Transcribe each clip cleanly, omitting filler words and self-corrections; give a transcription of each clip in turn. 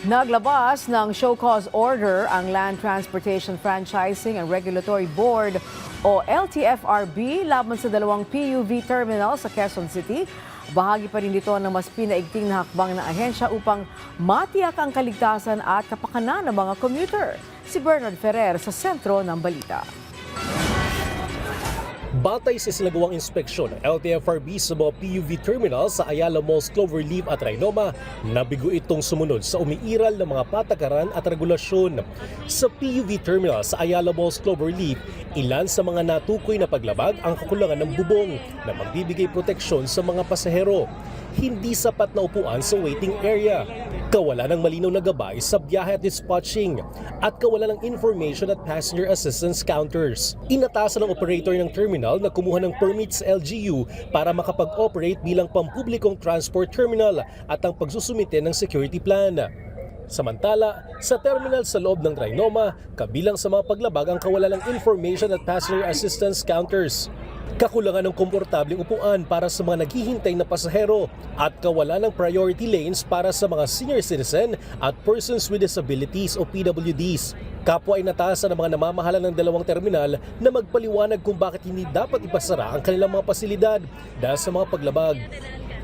Naglabas ng show cause order ang Land Transportation Franchising and Regulatory Board o LTFRB laban sa dalawang PUV terminal sa Quezon City. Bahagi pa rin dito ng mas pinaigting na hakbang ng ahensya upang matiyak ang kaligtasan at kapakanan ng mga commuter. Si Bernard Ferrer sa sentro ng balita. Batay sa isinagawang inspeksyon ng LTFRB sa mga PUV terminal sa Ayala Malls, Cloverleaf at Trinoma, nabigo itong sumunod sa umiiral ng mga patakaran at regulasyon. Sa PUV terminal sa Ayala Malls, Cloverleaf, ilan sa mga natukoy na paglabag ang kakulangan ng bubong na magbibigay proteksyon sa mga pasahero. Hindi sapat na upuan sa waiting area, kawalan ng malinaw na gabay sa biyahe at dispatching, at kawalan ng information at passenger assistance counters. Inatasan ng operator ng terminal na kumuha ng permit sa LGU para makapag-operate bilang pampublikong transport terminal at ang pagsusumite ng security plan. Samantala, sa terminal sa loob ng Trinoma, kabilang sa mga paglabag ang kawalan ng information at passenger assistance counters, kakulangan ng komportableng upuan para sa mga naghihintay na pasahero at kawalan ng priority lanes para sa mga senior citizen at persons with disabilities o PWDs. Kapwa ay natasan ng mga namamahala ng dalawang terminal na magpaliwanag kung bakit hindi dapat ipasara ang kanilang mga pasilidad dahil sa mga paglabag.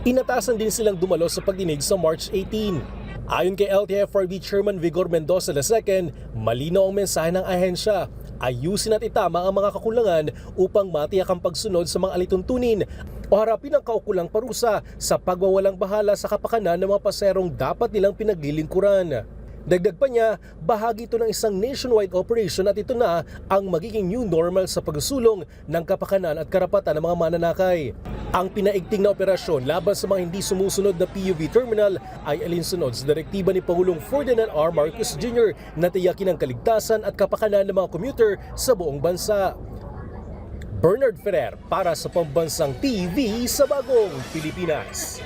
Inatasan din silang dumalo sa pagdinig sa March 18. Ayon kay LTFRB Chairman Vigor Mendoza II, malinaw ang mensahe ng ahensya. Ayusin at itama ang mga kakulangan upang matiyak ang pagsunod sa mga alituntunin o harapin ang kaukulang parusa sa pagwawalang bahala sa kapakanan ng mga paserong dapat nilang pinaglilingkuran. Dagdag pa niya, bahagi ito ng isang nationwide operation at ito na ang magiging new normal sa pagsulong ng kapakanan at karapatan ng mga mananakay. Ang pinaigting na operasyon laban sa mga hindi sumusunod na PUV terminal ay alinsunod sa direktiba ni Pangulong Ferdinand R. Marcos Jr. na tiyakin ang kaligtasan at kapakanan ng mga commuter sa buong bansa. Bernard Ferrer para sa Pambansang TV sa Bagong Pilipinas.